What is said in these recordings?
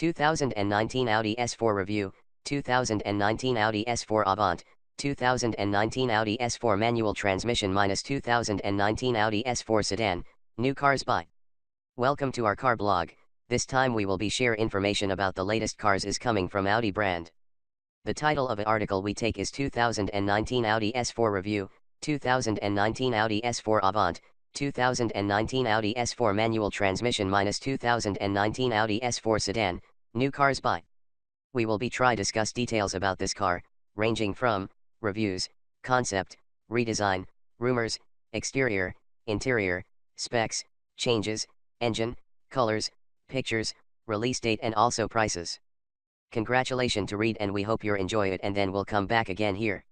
2019 Audi S4 Review, 2019 Audi S4 Avant, 2019 Audi S4 Manual Transmission minus 2019 Audi S4 Sedan, new cars by. Welcome to our car blog. This time we will be share information about the latest cars is coming from Audi brand. The title of an article we take is 2019 Audi S4 Review, 2019 Audi S4 Avant, 2019 Audi S4 Manual Transmission minus 2019 Audi S4 Sedan, new cars by. We will be try discuss details about this car, ranging from reviews, concept, redesign, rumors, exterior, interior, specs, changes, engine, colors, pictures, release date and also prices. Congratulations to read and we hope you enjoy it and then we'll come back again here.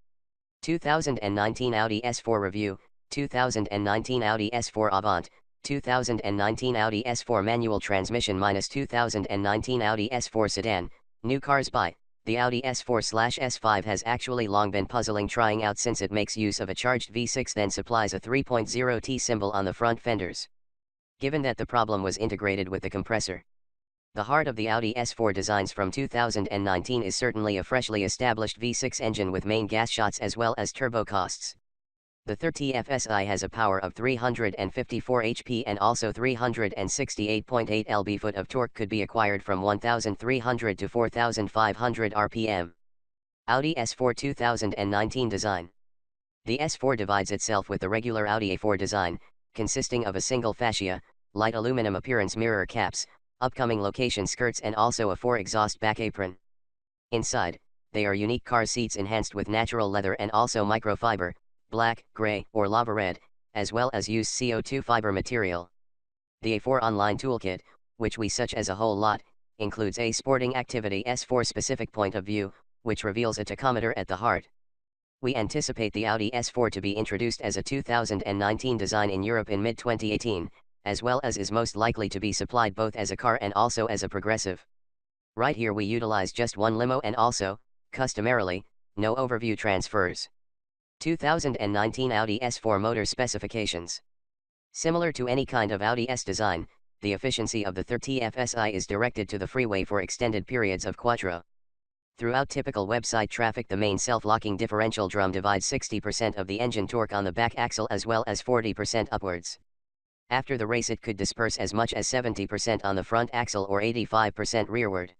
2019 Audi S4 Review, 2019 Audi S4 Avant, 2019 Audi S4 Manual Transmission minus 2019 Audi S4 Sedan, new cars by. The Audi S4/S5 has actually long been puzzling trying out since it makes use of a charged V6 then supplies a 3.0T symbol on the front fenders. Given that the problem was integrated with the compressor. The heart of the Audi S4 designs from 2019 is certainly a freshly established V6 engine with main gas shots as well as turbo costs. The 30FSI has a power of 354 HP and also 368.8 lb-foot of torque could be acquired from 1,300 to 4,500 RPM. Audi S4 2019 design. The S4 divides itself with the regular Audi A4 design, consisting of a single fascia, light aluminum appearance mirror caps, upcoming location skirts and also a 4 exhaust back apron. Inside, they are unique car seats enhanced with natural leather and also microfiber, black, gray, or lava red, as well as used CO2 fiber material. The A4 online toolkit, which we such as a whole lot, includes a sporting activity S4 specific point of view, which reveals a tachometer at the heart. We anticipate the Audi S4 to be introduced as a 2019 design in Europe in mid-2018, as well as is most likely to be supplied both as a car and also as a progressive. Right here we utilize just one limo and also, customarily, no overview transfers. 2019 Audi S4 motor specifications. Similar to any kind of Audi S design, the efficiency of the 30FSI is directed to the freeway for extended periods of quattro. Throughout typical website traffic the main self-locking differential drum divides 60% of the engine torque on the back axle as well as 40% upwards. After the race it could disperse as much as 70% on the front axle or 85% rearward.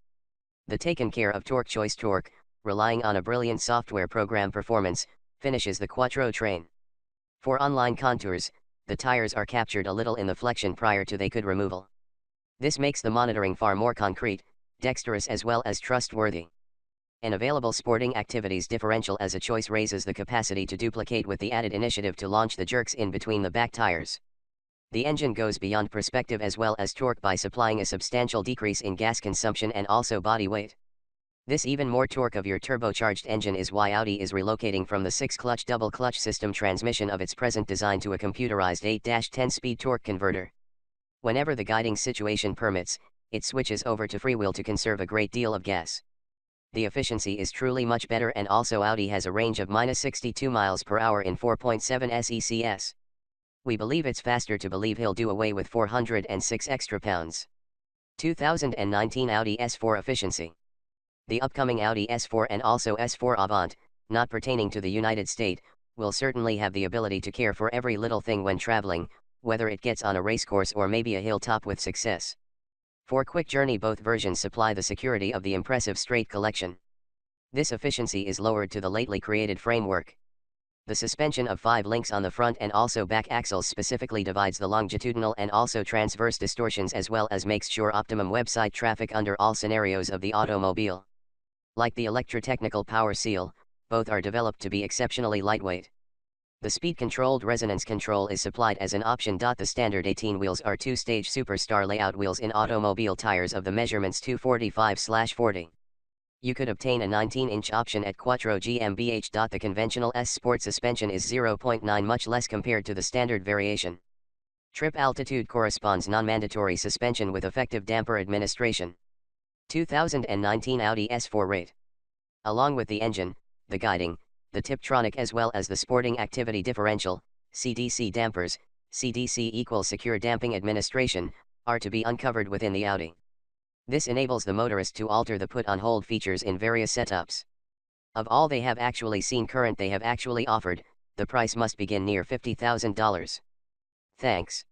The taken care of torque choice torque, relying on a brilliant software program performance, finishes the quattro train. For online contours, the tires are captured a little in the flexion prior to they could removal. This makes the monitoring far more concrete, dexterous as well as trustworthy. An available sporting activities differential as a choice raises the capacity to duplicate with the added initiative to launch the jerks in between the back tires. The engine goes beyond perspective as well as torque by supplying a substantial decrease in gas consumption and also body weight. This even more torque of your turbocharged engine is why Audi is relocating from the 6-clutch double-clutch system transmission of its present design to a computerized 8-10-speed torque converter. Whenever the guiding situation permits, it switches over to freewheel to conserve a great deal of gas. The efficiency is truly much better and also Audi has a range of -62 miles per hour in 4.7 SECS. We believe it's faster to believe he'll do away with 406 extra pounds. 2019 Audi S4 efficiency. The upcoming Audi S4 and also S4 Avant, not pertaining to the United States, will certainly have the ability to care for every little thing when traveling, whether it gets on a racecourse or maybe a hilltop with success. For quick journey both versions supply the security of the impressive straight collection. This efficiency is lowered to the lately created framework. The suspension of 5 links on the front and also back axles specifically divides the longitudinal and also transverse distortions as well as makes sure optimum website traffic under all scenarios of the automobile. Like the electrotechnical power seal, both are developed to be exceptionally lightweight. The speed-controlled resonance control is supplied as an option. The standard 18 wheels are 2-stage Superstar layout wheels in automobile tires of the measurements 245/40. You could obtain a 19-inch option at Quattro GmbH. The conventional S Sport suspension is 0.9 much less compared to the standard variation. Trip altitude corresponds non-mandatory suspension with effective damper administration. 2019 Audi S4 rate. Along with the engine, the guiding, the Tiptronic as well as the sporting activity differential, CDC dampers, CDC equals secure damping administration, are to be uncovered within the Audi. This enables the motorist to alter the put on hold features in various setups. Of all they have actually seen current they have actually offered, the price must begin near $50,000. Thanks.